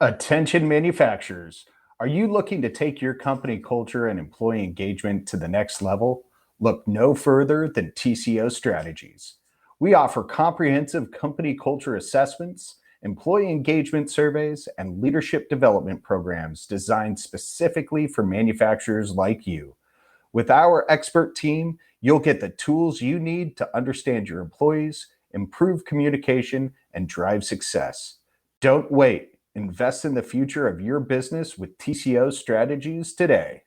Attention manufacturers. Are you looking to take your company culture and employee engagement to the next level? Look no further than TCO Strategies. We offer comprehensive company culture assessments, employee engagement surveys, and leadership development programs designed specifically for manufacturers like you. With our expert team, you'll get the tools you need to understand your employees, improve communication, and drive success. Don't wait. Invest in the future of your business with TCO strategies today.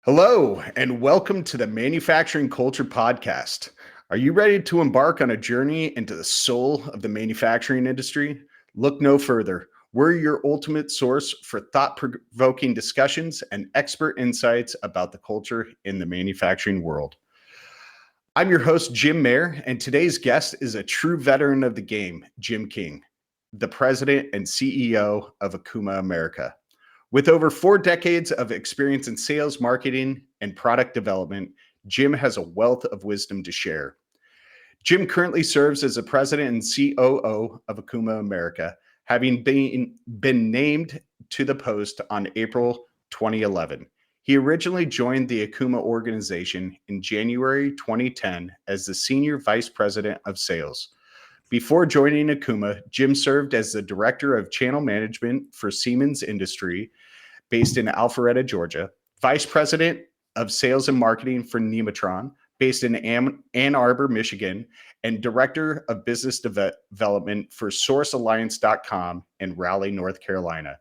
Hello, and welcome to the Manufacturing Culture Podcast. Are you ready to embark on a journey into the soul of the manufacturing industry? Look no further. We're your ultimate source for thought-provoking discussions and expert insights about the culture in the manufacturing world. I'm your host, Jim Mayer, and today's guest is a true veteran of the game, Jim King, the president and CEO of Okuma America. With over 4 decades of experience in sales, marketing, and product development, Jim has a wealth of wisdom to share. Jim currently serves as the president and COO of Okuma America, having been named to the post on April 2011. He originally joined the Okuma organization in January 2010 as the senior vice president of sales. Before joining Okuma, Jim served as the director of channel management for Siemens Industry, based in Alpharetta, Georgia, vice president of sales and marketing for Nematron, based in Ann Arbor, Michigan, and director of business development for SourceAlliance.com in Raleigh, North Carolina.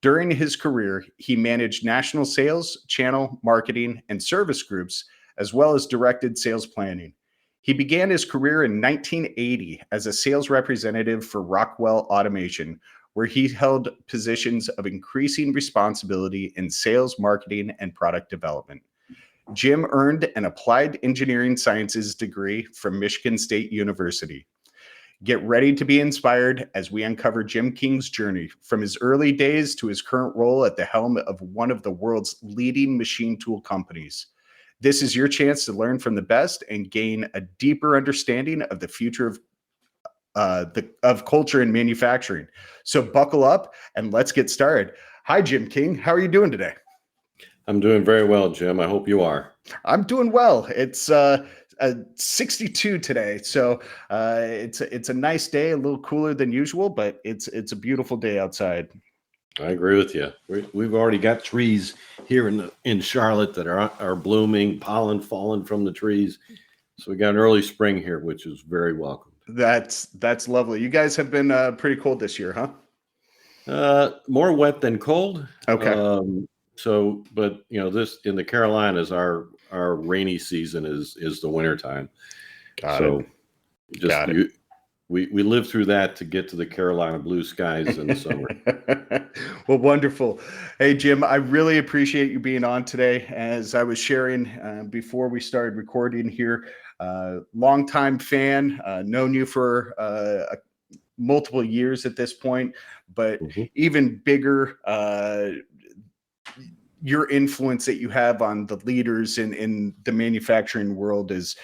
During his career, he managed national sales, channel marketing, and service groups, as well as directed sales planning. He began his career in 1980 as a sales representative for Rockwell Automation, where he held positions of increasing responsibility in sales, marketing, and product development. Jim earned an applied engineering sciences degree from Michigan State University. Get ready to be inspired as we uncover Jim King's journey from his early days to his current role at the helm of one of the world's leading machine tool companies. This is your chance to learn from the best and gain a deeper understanding of the future of culture in manufacturing. So buckle up and let's get started. Hi, Jim King. How are you doing today? I'm doing very well, Jim. I hope you are. I'm doing well. It's 62 today, so it's a nice day, a little cooler than usual, but it's a beautiful day outside. I agree with you. We've already got trees here in Charlotte that are blooming, pollen falling from the trees. So we got an early spring here, which is very welcome. That's lovely. You guys have been pretty cold this year, huh? More wet than cold. Okay. But this in the Carolinas, our rainy season is the wintertime. Got it. We live through that to get to the Carolina blue skies in the summer. Well, wonderful. Hey, Jim, I really appreciate you being on today. As I was sharing before we started recording here, longtime fan, known you for multiple years at this point, but even bigger, your influence that you have on the leaders in the manufacturing world is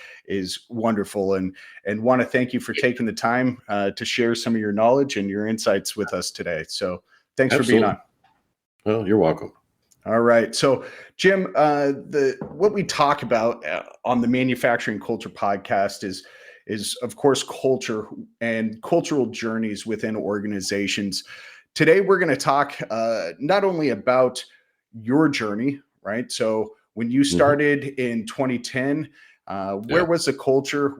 wonderful, and want to thank you for taking the time to share some of your knowledge and your insights with us today. So thanks for being on. Well, you're welcome. All right. So Jim, what we talk about on the Manufacturing Culture Podcast is of course culture and cultural journeys within organizations. Today we're going to talk not only about your journey, right? So when you started in 2010, where was the culture?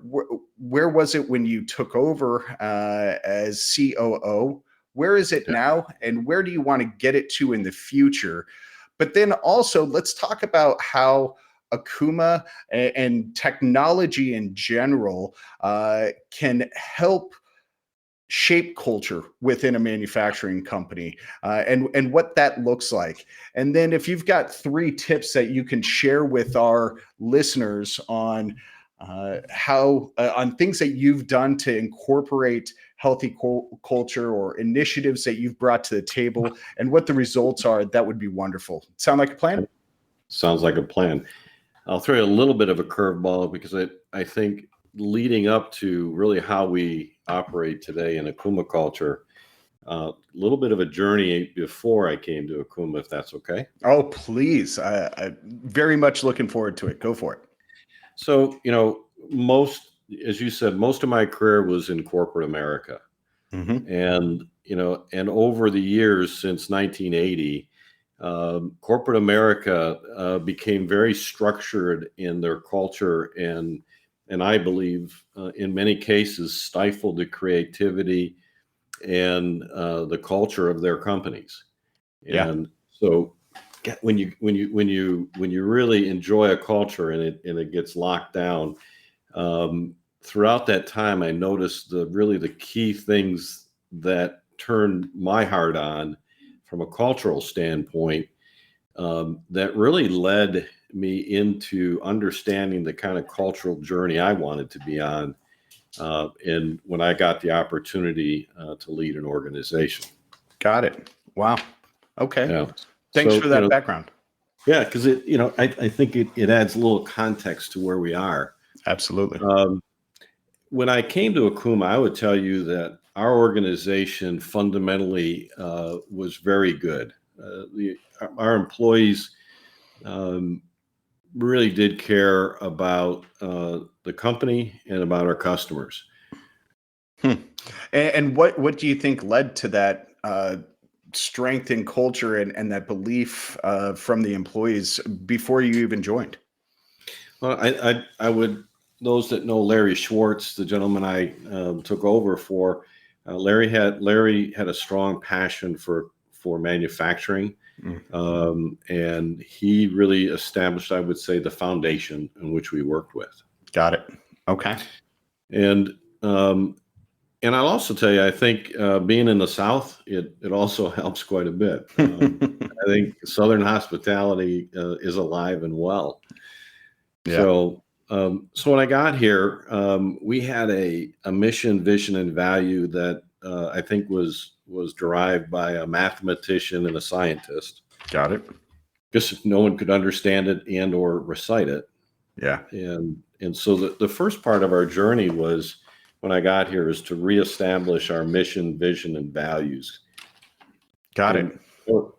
Where was it when you took over as COO? Where is it now? And where do you want to get it to in the future? But then also let's talk about how Okuma and technology in general can help shape culture within a manufacturing company, and what that looks like. And then if you've got 3 tips that you can share with our listeners on on things that you've done to incorporate healthy culture or initiatives that you've brought to the table and what the results are, that would be wonderful. Sound like a plan? Sounds like a plan. I'll throw you a little bit of a curveball because I think leading up to really how we operate today in Okuma culture, a little bit of a journey before I came to Okuma, if that's okay. Oh, please. I very much looking forward to it. Go for it. So, as you said, most of my career was in corporate America. Mm-hmm. And, and over the years since 1980, corporate America became very structured in their culture and I believe in many cases stifled the creativity and the culture of their companies. Yeah. And so when you really enjoy a culture and it gets locked down, throughout that time, I noticed the key things that turned my heart on from a cultural standpoint, that really led me into understanding the kind of cultural journey I wanted to be on. And when I got the opportunity to lead an organization. Got it. Wow. Okay. Yeah. Thanks So, for that background. yeah, because I think it adds a little context to where we are. Absolutely. When I came to Okuma, I would tell you that our organization fundamentally was very good. Our employees really did care about the company and about our customers. And what do you think led to that strength in culture and that belief from the employees before you even joined? Well, I would, those that know Larry Schwartz, the gentleman I took over for, Larry had a strong passion for manufacturing, and he really established, I would say, the foundation in which we worked with. Got it. Okay. And I'll also tell you, I think being in the South, it also helps quite a bit. I think Southern hospitality is alive and well. Yeah. So when I got here, we had a mission, vision, and value that I think was derived by a mathematician and a scientist. Got it. Just no one could understand it and or recite it. Yeah. And so the first part of our journey was, when I got here, is to reestablish our mission, vision, and values. Got it.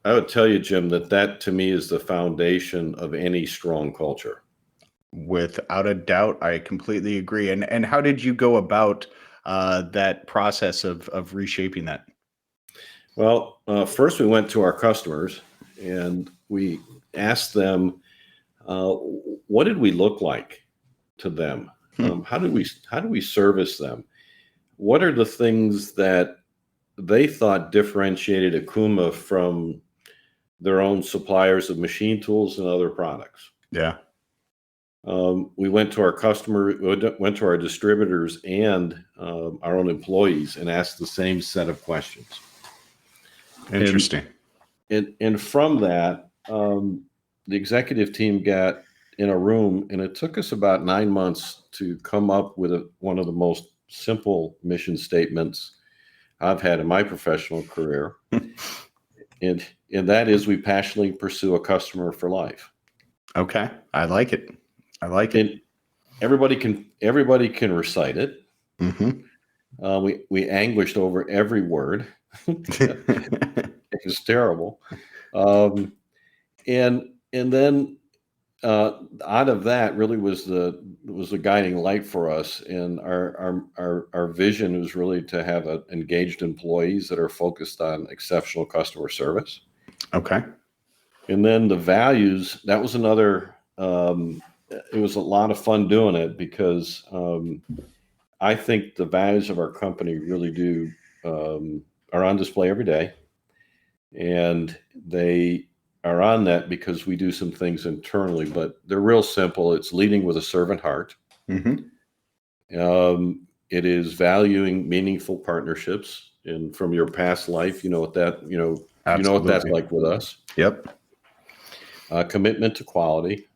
I would tell you, Jim, that to me is the foundation of any strong culture. Without a doubt, I completely agree. And how did you go about that process of reshaping that? Well, first we went to our customers and we asked them, what did we look like to them? How do we service them? What are the things that they thought differentiated Okuma from their own suppliers of machine tools and other products? Yeah. We went to our went to our distributors and our own employees and asked the same set of questions. Interesting. And from that, the executive team got in a room, and it took us about 9 months to come up with one of the most simple mission statements I've had in my professional career. and that is, we passionately pursue a customer for life. Okay. I like it. And everybody can recite it. Mm-hmm. We anguished over every word. It was terrible. And then out of that really was the guiding light for us. And our vision was really to have engaged employees that are focused on exceptional customer service. Okay. And then the values, that was another, it was a lot of fun doing it because I think the values of our company really are on display every day. And they are on that because we do some things internally, but they're real simple. It's leading with a servant heart. Mm-hmm. It is valuing meaningful partnerships. And from your past life, you know what that's like with us. Yep. Commitment to quality,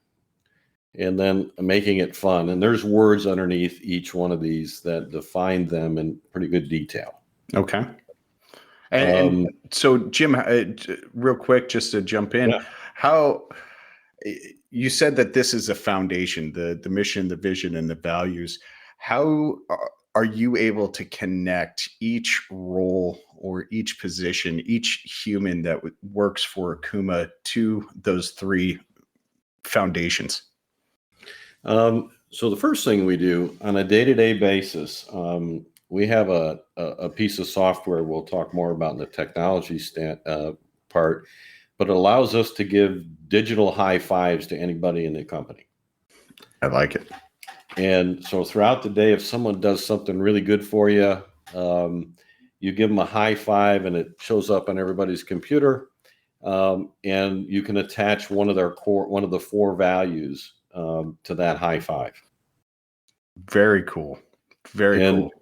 and then making it fun. And there's words underneath each one of these that define them in pretty good detail. Okay. And so, Jim, real quick, just to jump in, Yeah. how You said that this is a foundation, the mission, the vision, and the values. How are you able to connect each role or each position, each human that works for Okuma to those three foundations? So the first thing we do on a day-to-day basis, we have a piece of software we'll talk more about in the technology part, but it allows us to give digital high fives to anybody in the company. I like it. And so throughout the day, if someone does something really good for you, you give them a high five and it shows up on everybody's computer. And you can attach one of the four values to that high five. Very cool. Very cool.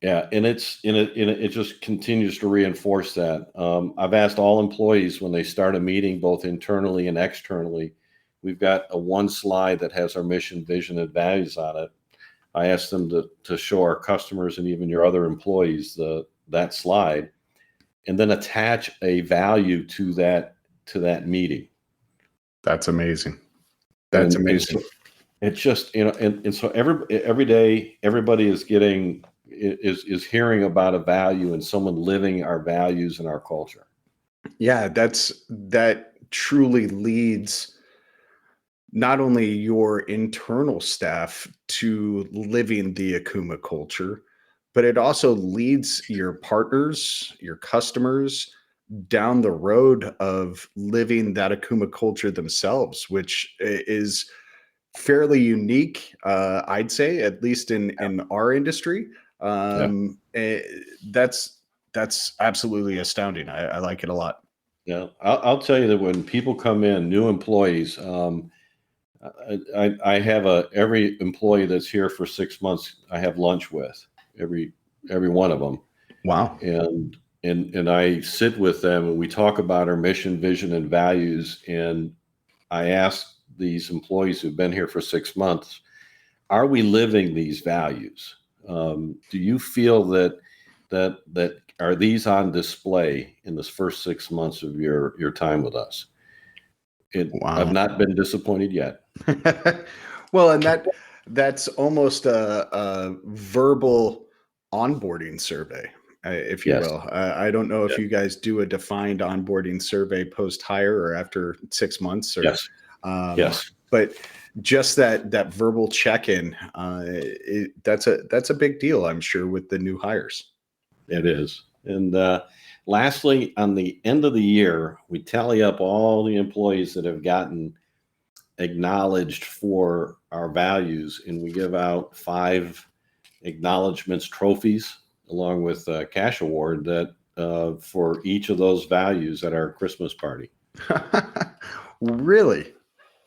Yeah, and it just continues to reinforce that. I've asked all employees when they start a meeting, both internally and externally, we've got a one slide that has our mission, vision, and values on it. I asked them to show our customers and even your other employees that slide, and then attach a value to that meeting. That's amazing. That's amazing. And so it's just, and so every day everybody is hearing about a value and someone living our values and our culture. Yeah, that truly leads not only your internal staff to living the Akuma culture, but it also leads your partners, your customers down the road of living that Akuma culture themselves, which is fairly unique, I'd say, at least in our industry. Yeah. That's absolutely astounding. I like it a lot. Yeah. I'll tell you that when people come in, new employees, I have every employee that's here for 6 months, I have lunch with every one of them. Wow. And I sit with them and we talk about our mission, vision, and values. And I ask these employees who've been here for 6 months, are we living these values? Do you feel that are these on display in this first 6 months of your time with us? Wow. I've not been disappointed yet. Well, and that's almost a verbal onboarding survey, if you Yes. will. I don't know if Yeah. you guys do a defined onboarding survey post hire or after 6 months, or Yes. Yes. but just that verbal check in, that's a big deal, I'm sure, with the new hires. It is. And lastly, on the end of the year, we tally up all the employees that have gotten acknowledged for our values, and we give out 5 acknowledgments trophies along with a cash award that for each of those values at our Christmas party. Really?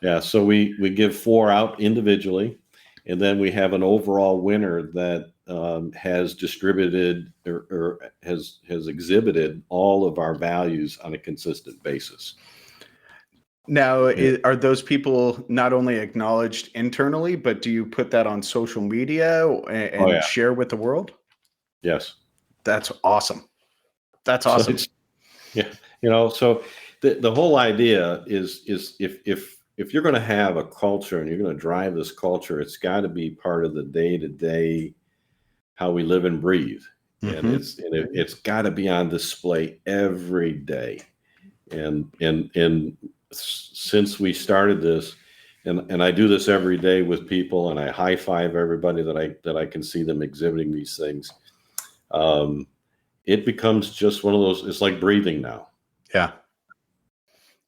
Yeah, so we give 4 out individually, and then we have an overall winner that has distributed or has exhibited all of our values on a consistent basis. Now, Yeah. are those people not only acknowledged internally, but do you put that on social media Oh and yeah, share with the world? yes. That's awesome. That's So awesome. it's so the whole idea is if you're going to have a culture and you're going to drive this culture, it's got to be part of the day-to-day how we live and breathe. And Mhm. it's got to be on display every day. And since we started this, and I do this every day with people, and I high five everybody that I can see them exhibiting these things. It becomes just one of those. It's like breathing now. Yeah.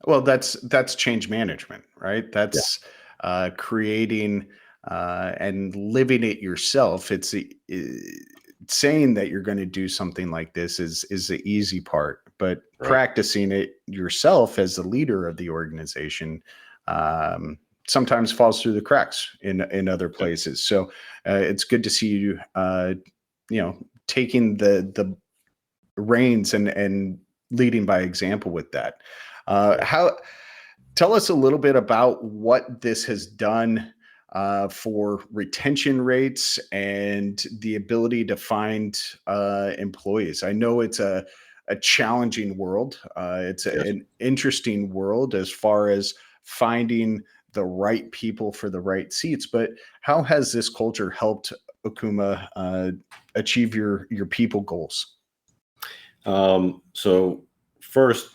Well, that's change management, right? Yeah. That's creating and living it yourself. It's saying that you're going to do something like this is the easy part, but Right. practicing it yourself as the leader of the organization sometimes falls through the cracks in other places. So it's good to see you, taking the reins and leading by example with that. Yeah. How Tell us a little bit about what this has done for retention rates and the ability to find employees. I know it's a challenging world. It's Yes. an interesting world as far as finding the right people for the right seats. But how has this culture helped Okuma achieve your people goals? So first,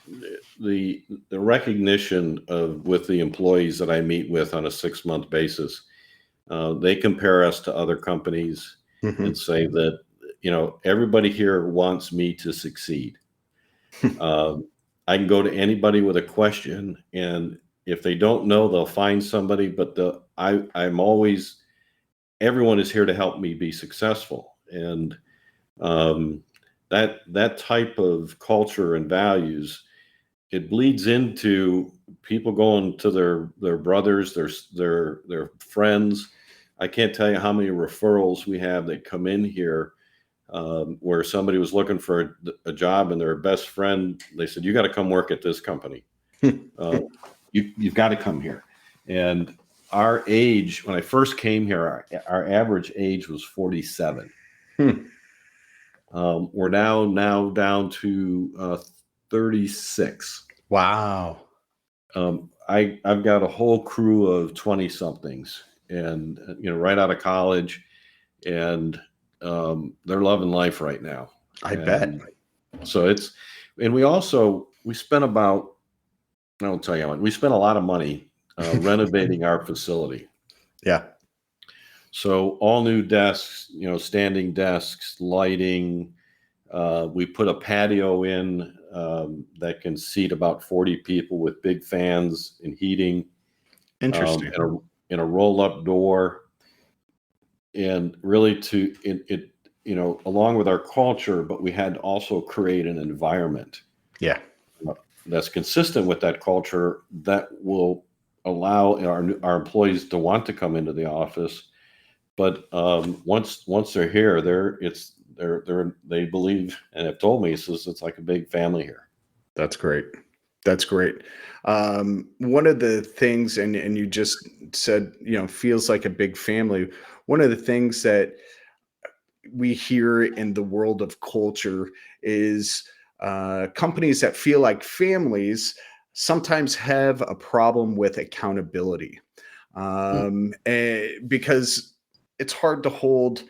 the recognition of with the employees that I meet with on a 6-month basis, they compare us to other companies and say that, everybody here wants me to succeed. I can go to anybody with a question, and if they don't know, they'll find somebody. But I'm always, everyone is here to help me be successful, and that type of culture and values, it bleeds into people going to their brothers, their friends. I can't tell you how many referrals we have that come in here, where somebody was looking for a job and their best friend, they said, "You got to come work at this company. You've got to come here." And our age, when I first came here, our average age was 47. We're now down to 36. Wow. I've got a whole crew of 20 somethings, and right out of college, and they're loving life right now. I bet. So we spent about, I'll tell you what, we spent a lot of money renovating our facility. Yeah. So all new desks, standing desks, lighting. We put a patio in that can seat about 40 people with big fans and heating. Interesting. And a roll-up door. And really along with our culture, but we had to also create an environment. Yeah. That's consistent with that culture that will allow our employees to want to come into the office. But once they're here, they believe and have told me it's like a big family here. That's great. That's great. One of the things, and you just said, feels like a big family. One of the things that we hear in the world of culture is companies that feel like families sometimes have a problem with accountability, because it's hard to hold,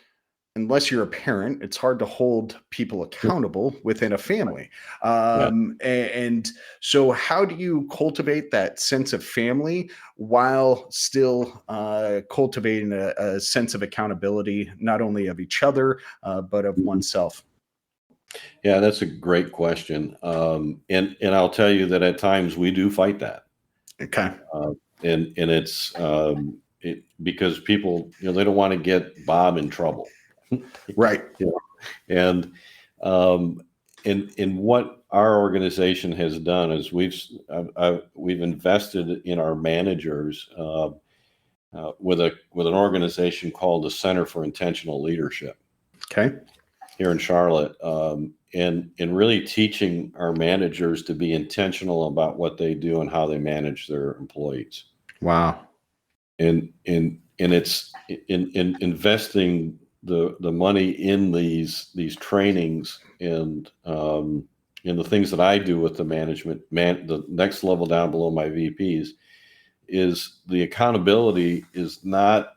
unless you're a parent, it's hard to hold people accountable within a family. And so how do you cultivate that sense of family while still cultivating a sense of accountability, not only of each other, but of oneself? Yeah, that's a great question. And I'll tell you that at times we do fight that. Okay. And it's because people, they don't want to get Bob in trouble. Right. And what our organization has done is we've invested in our managers with an organization called the Center for Intentional Leadership. Okay. Here in Charlotte, and really teaching our managers to be intentional about what they do and how they manage their employees. Wow. And it's in investing the money in these trainings and in the things that I do with the management, the next level down below my VPs, is the accountability is not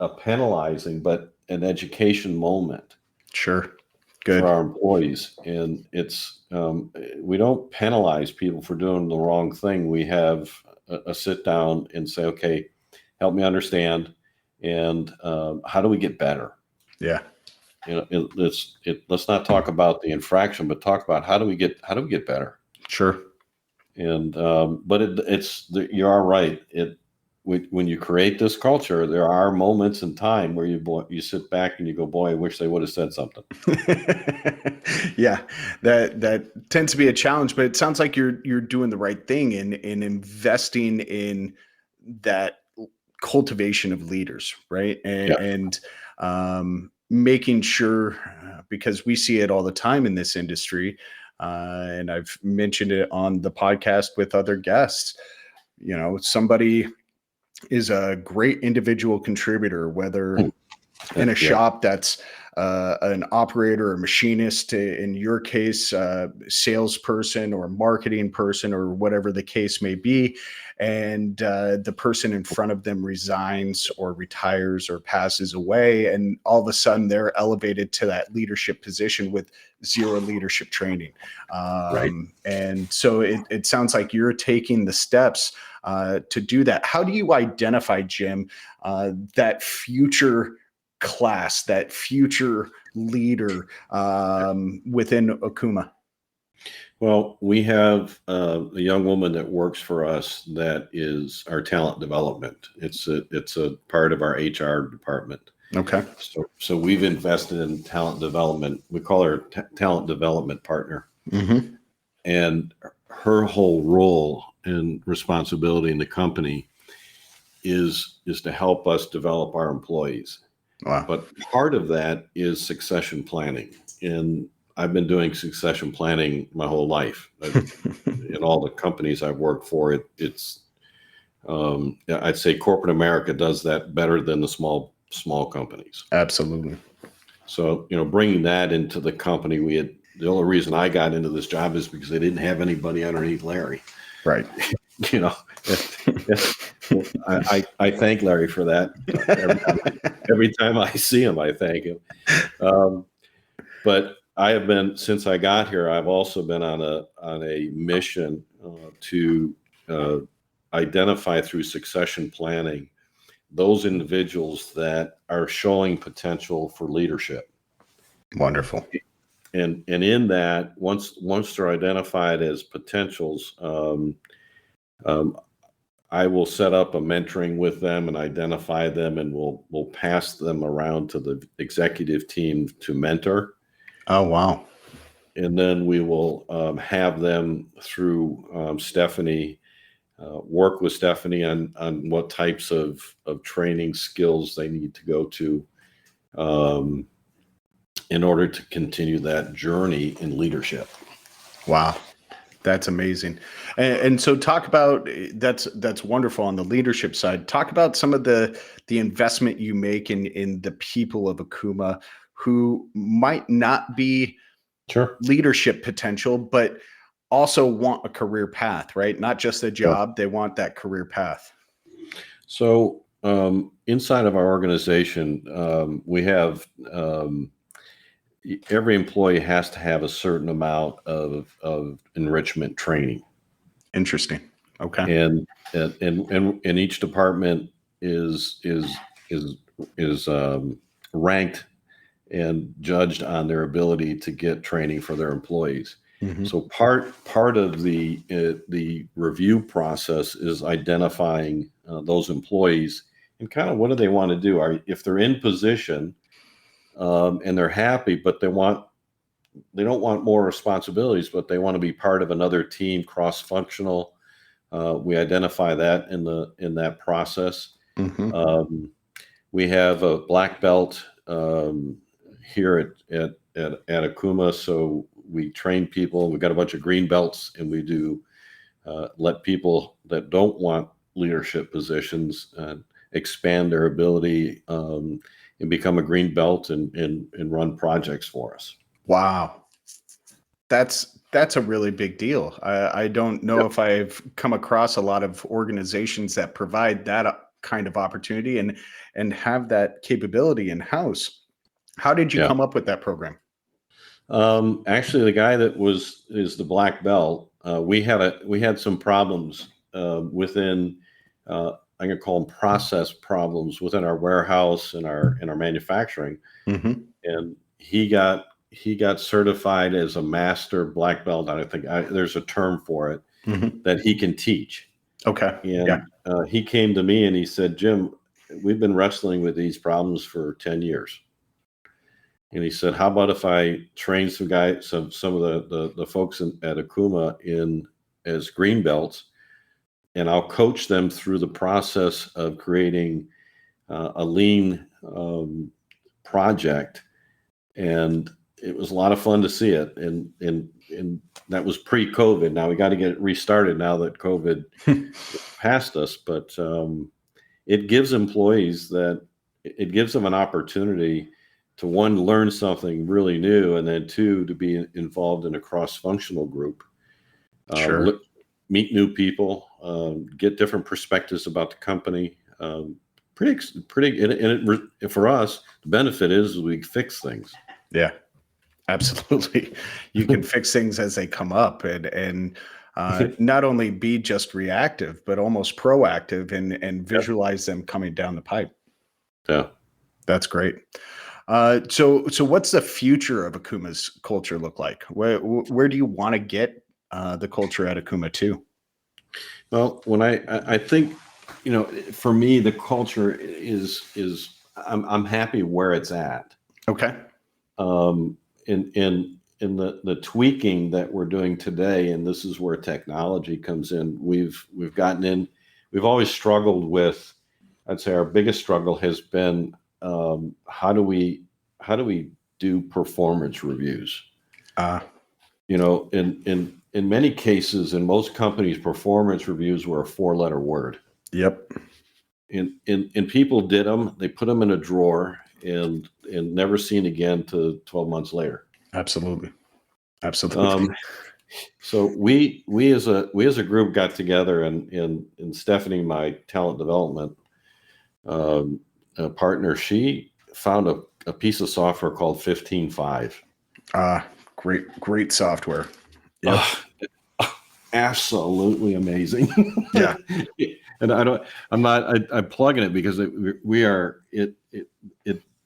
a penalizing, but an education moment. Sure. Good. For our employees. And it's we don't penalize people for doing the wrong thing. We have a sit down and say, okay, help me understand, and how do we get better? Yeah. Let's not talk about the infraction, but talk about how do we get better? Sure. And but you are right. When you create this culture, there are moments in time where you sit back and you go, boy, I wish they would have said something. Yeah, that tends to be a challenge, but it sounds like you're doing the right thing in investing in that cultivation of leaders, right? And making sure, because we see it all the time in this industry, and I've mentioned it on the podcast with other guests. Somebody is a great individual contributor, whether in a shop that's an operator or machinist, in your case, salesperson or marketing person or whatever the case may be, and the person in front of them resigns or retires or passes away, and all of a sudden they're elevated to that leadership position with zero leadership training. Right. And so it sounds like you're taking the steps to do that. How do you identify, Jim, that future class, that future leader within Okuma? Well, we have a young woman that works for us that is our talent development. It's a part of our HR department. Okay. So we've invested in talent development. We call her talent development partner. Mm-hmm. And her whole role and responsibility in the company is to help us develop our employees. Wow. But part of that is succession planning. And I've been doing succession planning my whole life. In all the companies I've worked for, I'd say corporate America does that better than the small companies. Absolutely. So, bringing that into the company, the only reason I got into this job is because they didn't have anybody underneath Larry. Right. I thank Larry for that. Every time I see him, I thank him. But I have been, since I got here, I've also been on a mission to identify through succession planning those individuals that are showing potential for leadership. Wonderful. And in that, once they're identified as potentials, I will set up a mentoring with them and identify them, and we'll pass them around to the executive team to mentor. Oh, wow. And then we will have them through Stephanie, work with Stephanie on what types of training skills they need to go to in order to continue that journey in leadership. Wow. That's amazing. And so talk about, that's wonderful on the leadership side. Talk about some of the investment you make in the people of Okuma who might not be leadership potential, but also want a career path, right? Not just a job, they want that career path. So inside of our organization, we have every employee has to have a certain amount of enrichment training. Interesting. Okay. And each department is ranked and judged on their ability to get training for their employees. Mm-hmm. So part of the review process is identifying those employees and kind of what do they want to do. If they're in position and they're happy, but they don't want more responsibilities, but they want to be part of another team, cross-functional. We identify that in that process. Mm-hmm. We have a black belt here at Okuma, so we train people. We've got a bunch of green belts, and we do let people that don't want leadership positions expand their ability and become a green belt and run projects for us. Wow. That's a really big deal. I don't know if I've come across a lot of organizations that provide that kind of opportunity and have that capability in-house. How did you come up with that program? Actually, the guy that is the black belt, we had some problems within I'm going to call them process problems within our warehouse and our manufacturing. Mm-hmm. And he got certified as a master black belt. I think there's a term for it that he can teach. Okay. And he came to me and he said, Jim, we've been wrestling with these problems for 10 years. And he said, how about if I train some of the folks at Okuma in as green belts, and I'll coach them through the process of creating a lean project. And it was a lot of fun to see it. And that was pre-COVID. Now we got to get it restarted now that COVID passed us. But it gives employees that it gives them an opportunity to, one, learn something really new, and then two, to be involved in a cross-functional group, Sure. meet new people, get different perspectives about the company. Pretty, and for us, the benefit is we fix things. Yeah, absolutely. You can fix things as they come up, and not only be just reactive, but almost proactive, and visualize them coming down the pipe. Yeah. That's great. So what's the future of Akuma's culture look like? Where do you want to get the culture at Akuma to? Well, when I think, for me, the culture is I'm happy where it's at. Okay. In the tweaking that we're doing today, and this is where technology comes in. We've gotten in. We've always struggled with. I'd say our biggest struggle has been how do we do performance reviews? In many cases, in most companies, performance reviews were a 4-letter word. Yep. And people did them. They put them in a drawer and never seen again to 12 months later. Absolutely. Absolutely. So we as a group got together, and Stephanie, my talent development partner, she found a piece of software called 15.5. Great software. Yep. Absolutely amazing. Yeah. And I'm plugging it because it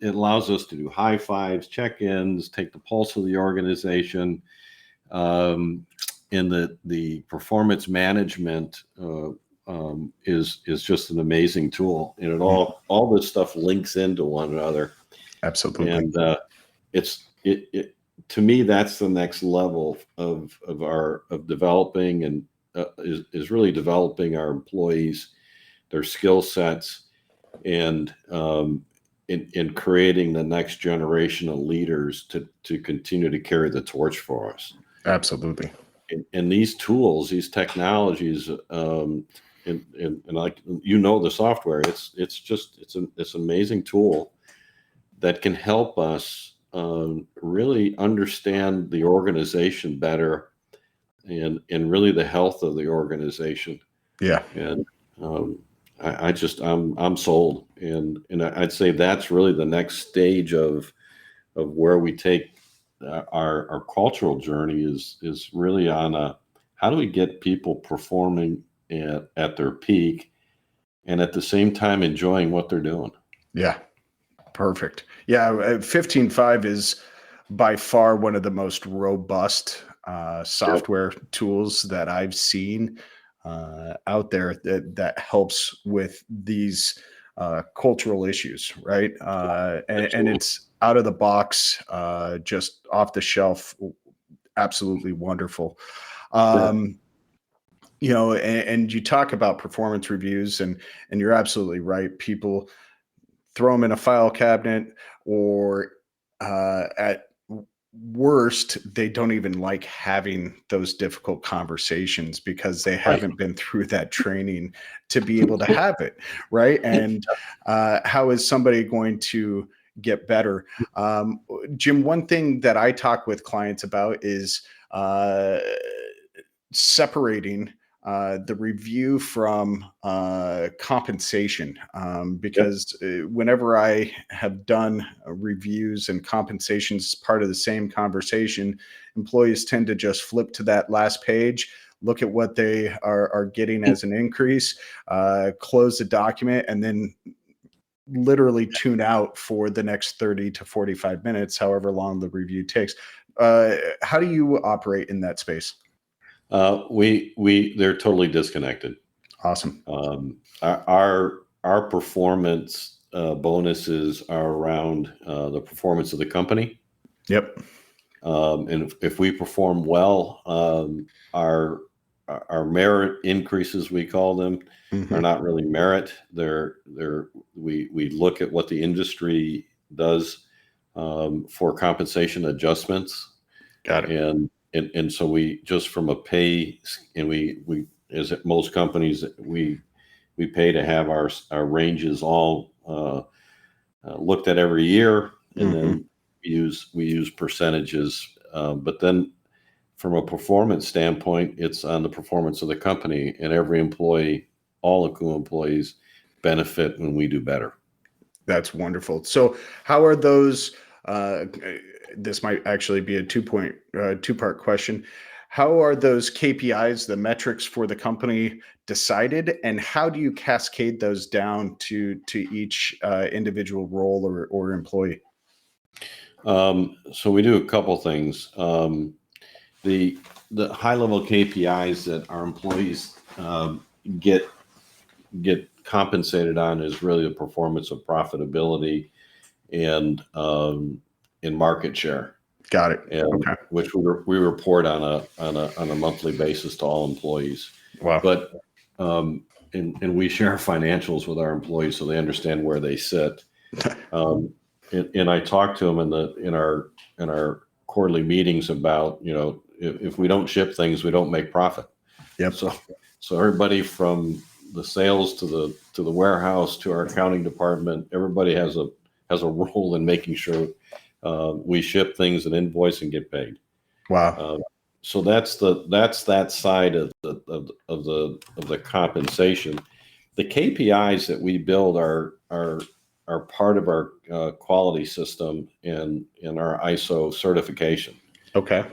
allows us to do high fives, check-ins, take the pulse of the organization. And the performance management is just an amazing tool, and all this stuff links into one another. Absolutely. And it to me, that's the next level of developing, and is really developing our employees, their skill sets, and in creating the next generation of leaders to continue to carry the torch for us. Absolutely. And these tools, these technologies, and like, the software, it's an amazing tool that can help us really understand the organization better, and really the health of the organization. Yeah. And I'm sold, and I'd say that's really the next stage of where we take our cultural journey, is really on how do we get people performing at their peak, and at the same time enjoying what they're doing. Yeah. Perfect. Yeah. 15.5 is by far one of the most robust software tools that I've seen out there that helps with these cultural issues, right? And it's out of the box, just off the shelf, absolutely wonderful. And you talk about performance reviews, and you're absolutely right. People throw them in a file cabinet, or at worst, they don't even like having those difficult conversations because they haven't been through that training to be able to have it, right? And how is somebody going to get better? Jim, one thing that I talk with clients about is separating the review from compensation, because whenever I have done reviews, and compensation is part of the same conversation, employees tend to just flip to that last page, look at what they are getting as an increase, close the document, and then literally tune out for the next 30 to 45 minutes, however long the review takes. How do you operate in that space? They're totally disconnected. Awesome. Our performance bonuses are around the performance of the company. Yep. And if we perform well, our merit increases, we call them, are not really merit. We look at what the industry does for compensation adjustments. Got it. And so we just from a pay, and we as at most companies, we pay to have our ranges all looked at every year, and then we use percentages. But then from a performance standpoint, it's on the performance of the company, and every employee, all Okuma employees, benefit when we do better. That's wonderful. So how are those, this might actually be a two-part question. How are those KPIs, the metrics for the company, decided, and how do you cascade those down to each individual role or employee? So we do a couple things. The high level KPIs that our employees get compensated on is really the performance of profitability and in market share. Got it. And Okay. which we report on a monthly basis to all employees. Wow. But and we share financials with our employees so they understand where they sit. And I talk to them in our quarterly meetings about, if we don't ship things, we don't make profit. Yep. So everybody from the sales to the warehouse to our accounting department, everybody has a role in making sure we ship things and invoice and get paid. Wow. So that's that side of the compensation. The KPIs that we build are part of our quality system in our ISO certification. Okay.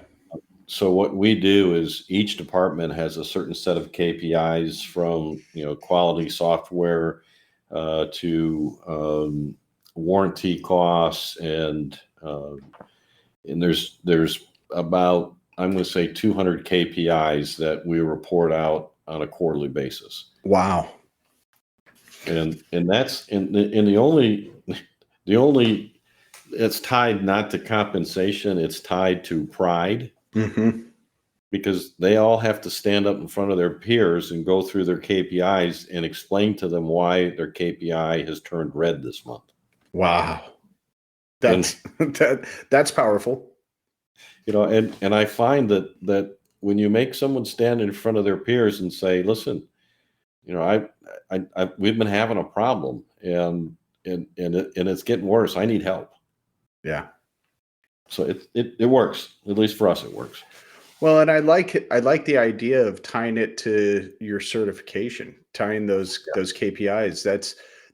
So what we do is each department has a certain set of KPIs, from quality software to warranty costs, and there's about, I'm going to say, 200 KPIs that we report out on a quarterly basis. Wow. And that's the only it's tied not to compensation, it's tied to pride. Because they all have to stand up in front of their peers and go through their KPIs and explain to them why their KPI has turned red this month. Wow. That's powerful. And I find that when you make someone stand in front of their peers and say, listen, we've been having a problem and it's getting worse. I need help. Yeah. So it works. At least for us, it works. Well, and I like the idea of tying it to your certification, tying those KPIs.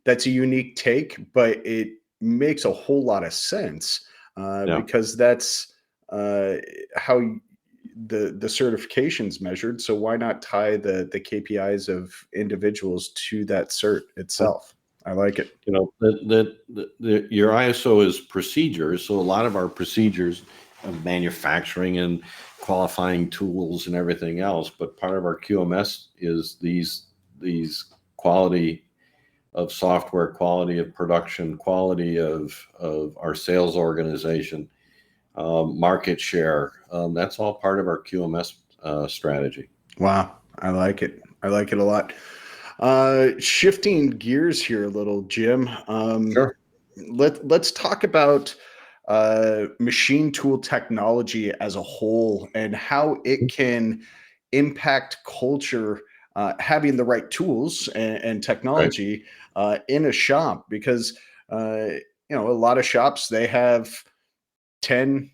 That's a unique take, but it makes a whole lot of sense because that's how the certification's measured. So why not tie the KPIs of individuals to that cert itself? I like it. Your ISO is procedures. So a lot of our procedures of manufacturing and qualifying tools and everything else, but part of our QMS is these quality of software, quality of production, quality of our sales organization, market share. That's all part of our QMS strategy. Wow. I like it. I like it a lot. Shifting gears here a little, Jim. Sure. Let's talk about machine tool technology as a whole and how it can impact culture, having the right tools and technology in a shop, because a lot of shops, they have 10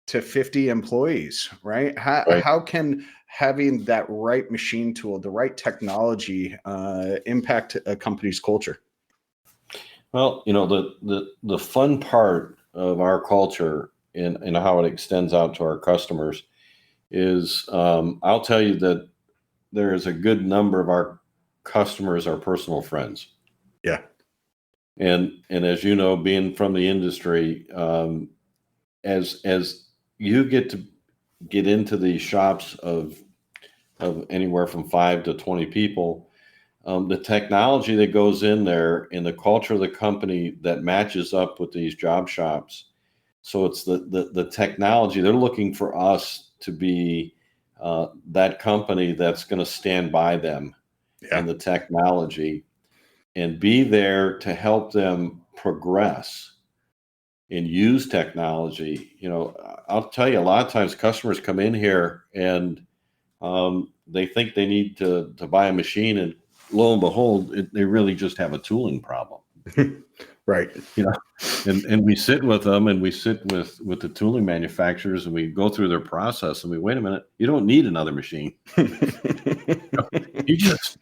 to 50 employees, right? How can having that right machine tool, the right technology, impact a company's culture? Well, the fun part of our culture and how it extends out to our customers is, I'll tell you that there is a good number of our customers are personal friends. Yeah. And as you know, being from the industry, as you get into these shops of anywhere from 5 to 20 people, the technology that goes in there and the culture of the company that matches up with these job shops. So it's the technology. They're looking for us to be that company that's going to stand by them and the technology and be there to help them progress and use technology. I'll tell you, a lot of times customers come in here and they think they need to buy a machine, and lo and behold, they really just have a tooling problem. Right. you know, and we sit with them, and we sit with the tooling manufacturers, and we go through their process, and we, wait a minute, you don't need another machine. You just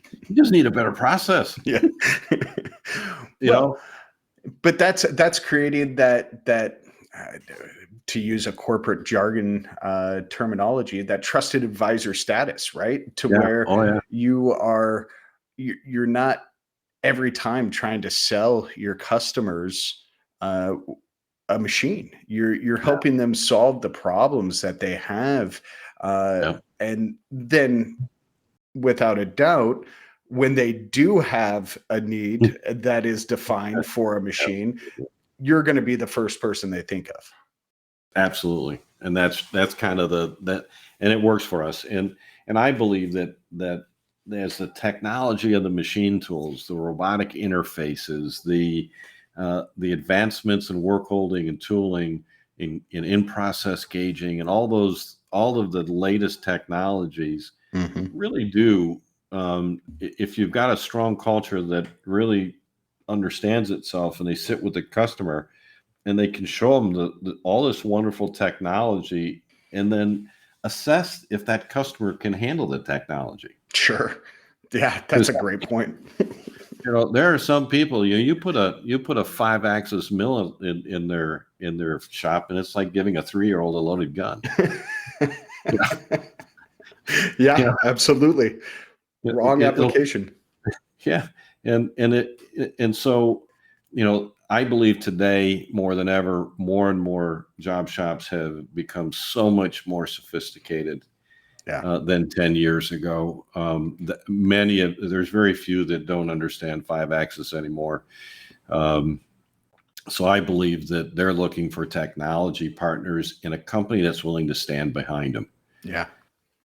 need a better process. Yeah. You Well, know, but that's created that to use a corporate jargon terminology, that trusted advisor status, right? To yeah, where oh yeah, you're not every time trying to sell your customers uh, a machine. You're helping them solve the problems that they have, yeah, and then without a doubt, when they do have a need that is defined for a machine, you're going to be the first person they think of. absolutely. And that's kind of that, and it works for us. And I believe that there's the technology of the machine tools, the robotic interfaces, the advancements in work holding and tooling, in process gauging, and all of the latest technologies Mhm. really do. If you've got a strong culture that really understands itself, and they sit with the customer, and they can show them all this wonderful technology, and then assess if that customer can handle the technology. Sure. Yeah, that's Because a great point. there are some people, you put a 5-axis mill in their shop, and it's like giving a 3-year-old a loaded gun. Yeah, Yeah, absolutely. Wrong it'll, application. yeah, and so, I believe today more than ever, more and more job shops have become so much more sophisticated Yeah. than 10 years ago. There's very few that don't understand 5-axis anymore. So I believe that they're looking for technology partners in a company that's willing to stand behind them. Yeah.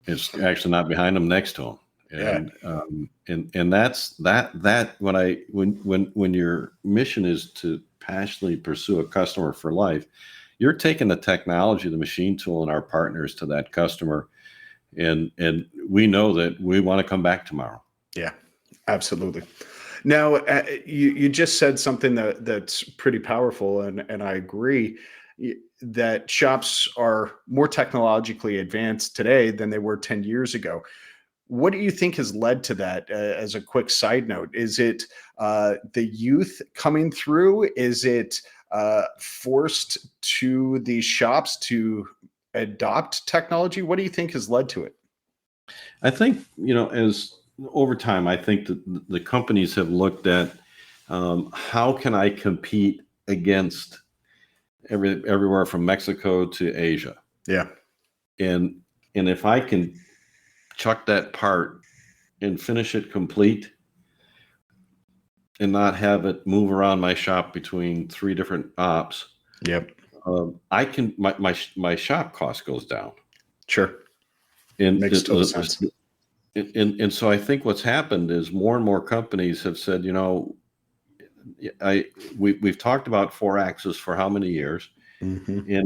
It's actually not behind them, next to them. Yeah. And that's that when your mission is to passionately pursue a customer for life, you're taking the technology, the machine tool, and our partners to that customer, and we know that we want to come back tomorrow. Yeah. Absolutely. Now, you just said something that's pretty powerful, and I agree that shops are more technologically advanced today than they were 10 years ago. What do you think has led to that? As a quick side note, is it the youth coming through? Is it forced to these shops to adopt technology? What do you think has led to it? I think, as over time, I think that the companies have looked at, how can I compete against everywhere from Mexico to Asia, Yeah. and if I can chuck that part and finish it complete, and not have it move around my shop between 3 different ops, Yep. I can my shop cost goes down, Sure. and Makes total sense. so I think what's happened is more and more companies have said, we've talked about 4-axis for how many years, Hmm.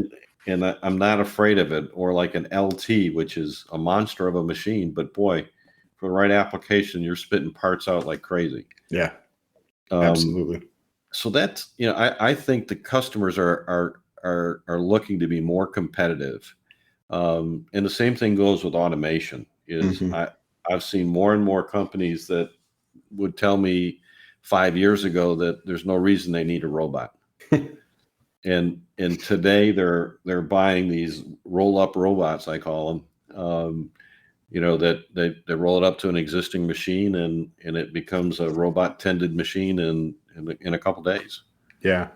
and I'm not afraid of it, or like an LT, which is a monster of a machine, but boy, for the right application, you're spitting parts out like crazy. Yeah. Um, Absolutely. so that's, I think the customers are looking to be more competitive, and the same thing goes with automation. Hmm. I've seen more and more companies that would tell me 5 years ago that there's no reason they need a robot. And today they're buying these roll up robots, I call them, that they roll it up to an existing machine, and it becomes a robot tended machine in a couple days. Yeah.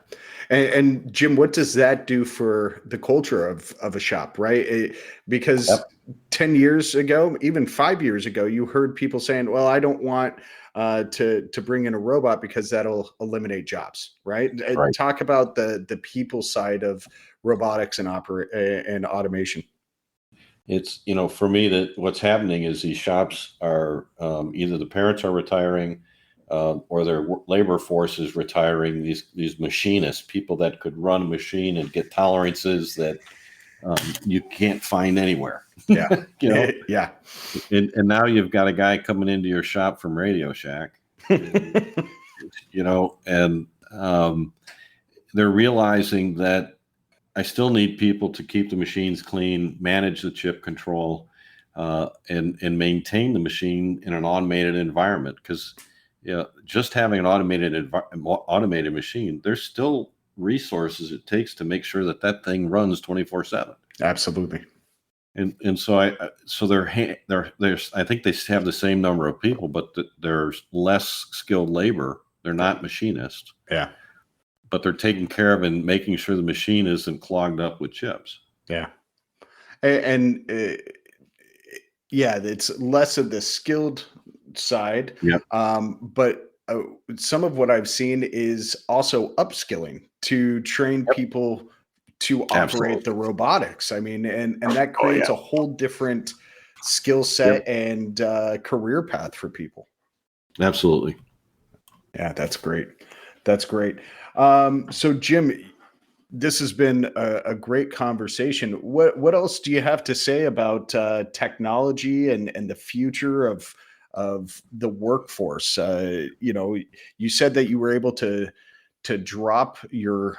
And Jim, what does that do for the culture of a shop, right? Because Yep. 10 years ago, even 5 years ago, you heard people saying, well, I don't want to bring in a robot because that'll eliminate jobs, right? Right. Talk about the people side of robotics and and automation. It's, for me, that what's happening is these shops are, either the parents are retiring, or their labor force is retiring. These machinists, people that could run a machine and get tolerances that, you can't find anywhere. Yeah. you know, Yeah. and now you've got a guy coming into your shop from Radio Shack, and, and they're realizing that I still need people to keep the machines clean, manage the chip control, and maintain the machine in an automated environment. Because just having an automated machine, there's still resources it takes to make sure that that thing runs 24/7. Absolutely. And so I think they have the same number of people, but there's less skilled labor. They're not machinists. Yeah. But they're taking care of and making sure the machine isn't clogged up with chips. Yeah. And yeah, it's less of the skilled side. Yep. But some of what I've seen is also upskilling to train people to operate the robotics. I mean, and that creates a whole different skill set and career path for people. Absolutely. Yeah, that's great. That's great. So Jim, this has been a great conversation. What else do you have to say about technology and the future of the workforce? You said that you were able to drop your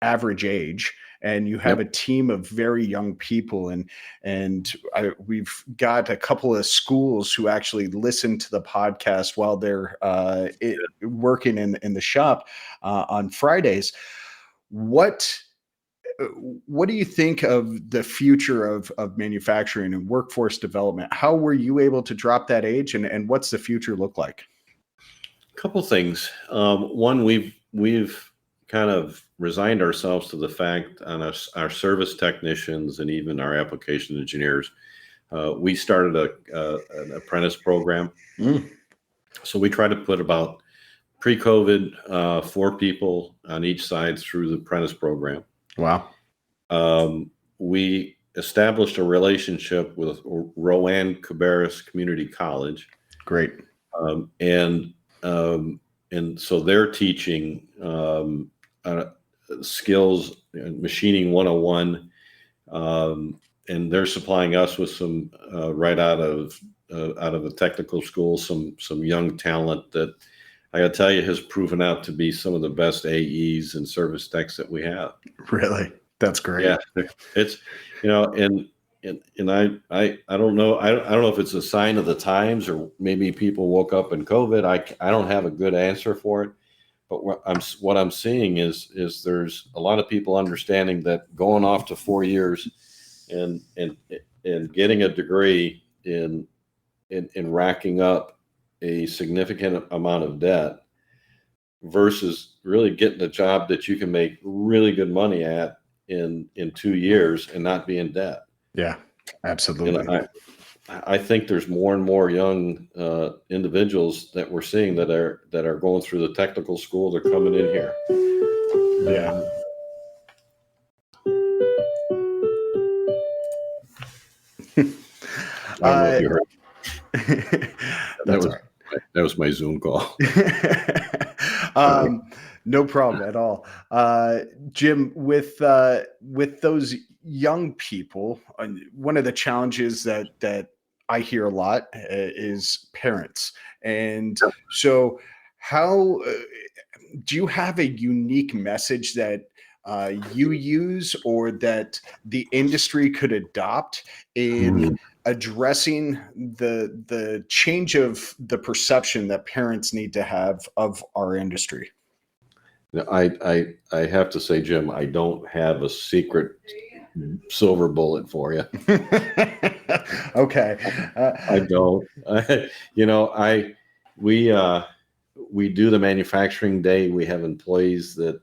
average age, and you have a team of very young people, and we've got a couple of schools who actually listen to the podcast while they're working in the shop on Fridays. What do you think of the future of manufacturing and workforce development? How were you able to drop that age, and what's the future look like? A couple things. One, we've kind of resigned ourselves to the fact on our service technicians and even our application engineers. We started an apprentice program. So we try to put about pre-COVID 4 people on each side through the apprentice program. Wow. We established a relationship with Rowan Cabarrus Community College. Great. And so they're teaching skills, machining 101, and they're supplying us with some right out of the technical school, some young talent that I got to tell you has proven out to be some of the best AEs and service techs that we have. Really, that's great. Yeah, it's and I don't know. I don't know if it's a sign of the times or maybe people woke up in COVID. I don't have a good answer for it. But what I'm seeing is there's a lot of people understanding that going off to 4 years and getting a degree in racking up a significant amount of debt versus really getting a job that you can make really good money at in 2 years and not be in debt. Yeah, absolutely. And I think there's more and more young individuals that we're seeing that are going through the technical school. They're coming in here. Yeah. I don't know if you heard. That was my Zoom call. No problem at all. Jim, with those young people, one of the challenges that I hear a lot is parents. And so how do you have a unique message that you use or that the industry could adopt in addressing the change of the perception that parents need to have of our industry? I have to say, Jim, I don't have a secret silver bullet for you. Okay. I don't. We do the manufacturing day. We have employees that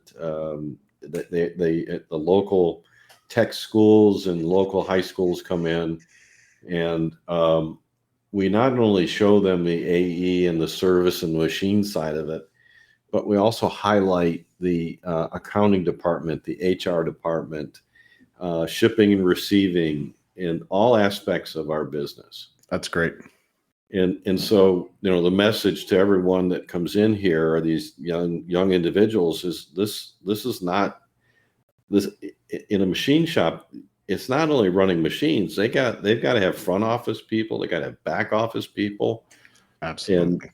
they at the local tech schools and local high schools come in, and we not only show them the AE and the service and machine side of it, but we also highlight the accounting department, the HR department, shipping and receiving, in all aspects of our business. That's great. And so, the message to everyone that comes in here, or these young individuals, is this is not this in a machine shop. It's not only running machines. They've got to have front office people. They got to have back office people. Absolutely.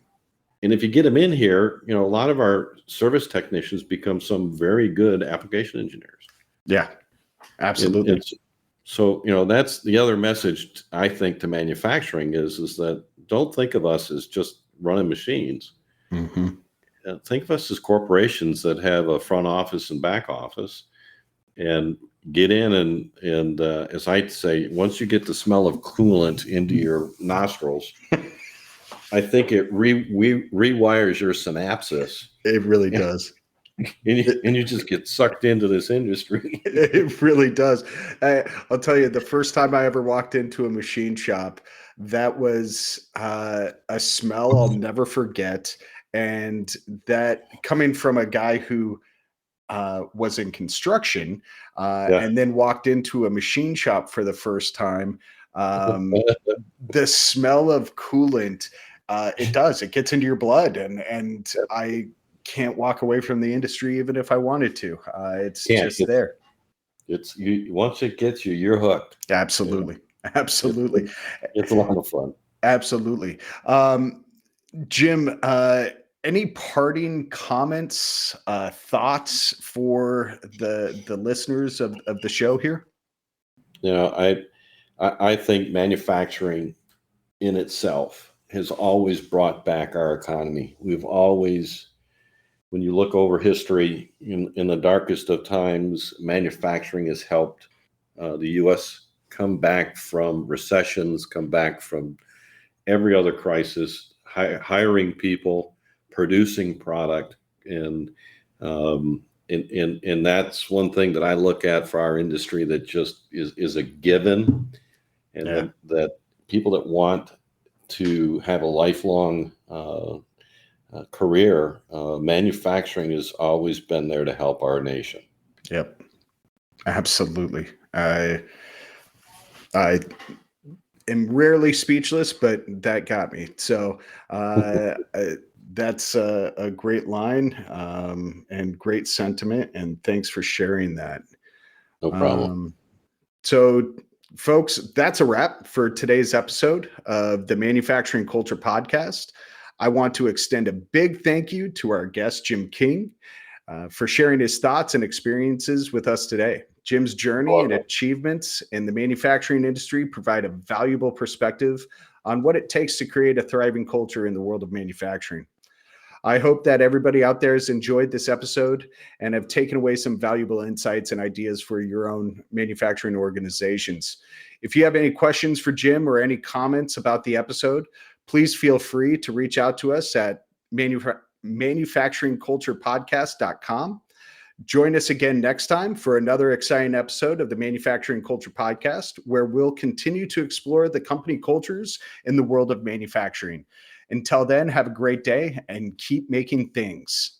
And if you get them in here, a lot of our service technicians become some very good application engineers. Yeah, absolutely. And so, that's the other message I think to manufacturing is that don't think of us as just running machines. Mm-hmm. Think of us as corporations that have a front office and back office, and get in and as I say, once you get the smell of coolant into your nostrils, I think it rewires your synapses. It really does. And you just get sucked into this industry. It really does. I'll tell you, the first time I ever walked into a machine shop, that was a smell I'll never forget. And that coming from a guy who was in construction Yeah. and then walked into a machine shop for the first time, the smell of coolant, it gets into your blood. And I can't walk away from the industry even if I wanted to. It's just there. It's you. Once it gets you, you're hooked. Absolutely. Absolutely. It's a lot of fun. Absolutely. Jim, any parting comments, thoughts for the listeners of the show here? I think manufacturing in itself has always brought back our economy. We've always, when you look over history, in the darkest of times, manufacturing has helped the U.S. come back from recessions, come back from every other crisis, hiring people, producing product, and that's one thing that I look at for our industry that just is a given, and that people that want to have a lifelong career, manufacturing has always been there to help our nation. Yep, absolutely. I am rarely speechless, but that got me. So that's a great line and great sentiment. And thanks for sharing that. No problem. So, folks, that's a wrap for today's episode of the Manufacturing Culture Podcast. I want to extend a big thank you to our guest, Jim King, for sharing his thoughts and experiences with us today. Jim's journey and achievements in the manufacturing industry provide a valuable perspective on what it takes to create a thriving culture in the world of manufacturing. I hope that everybody out there has enjoyed this episode and have taken away some valuable insights and ideas for your own manufacturing organizations. If you have any questions for Jim or any comments about the episode, please feel free to reach out to us at manufacturingculturepodcast.com. Join us again next time for another exciting episode of the Manufacturing Culture Podcast, where we'll continue to explore the company cultures in the world of manufacturing. Until then, have a great day and keep making things.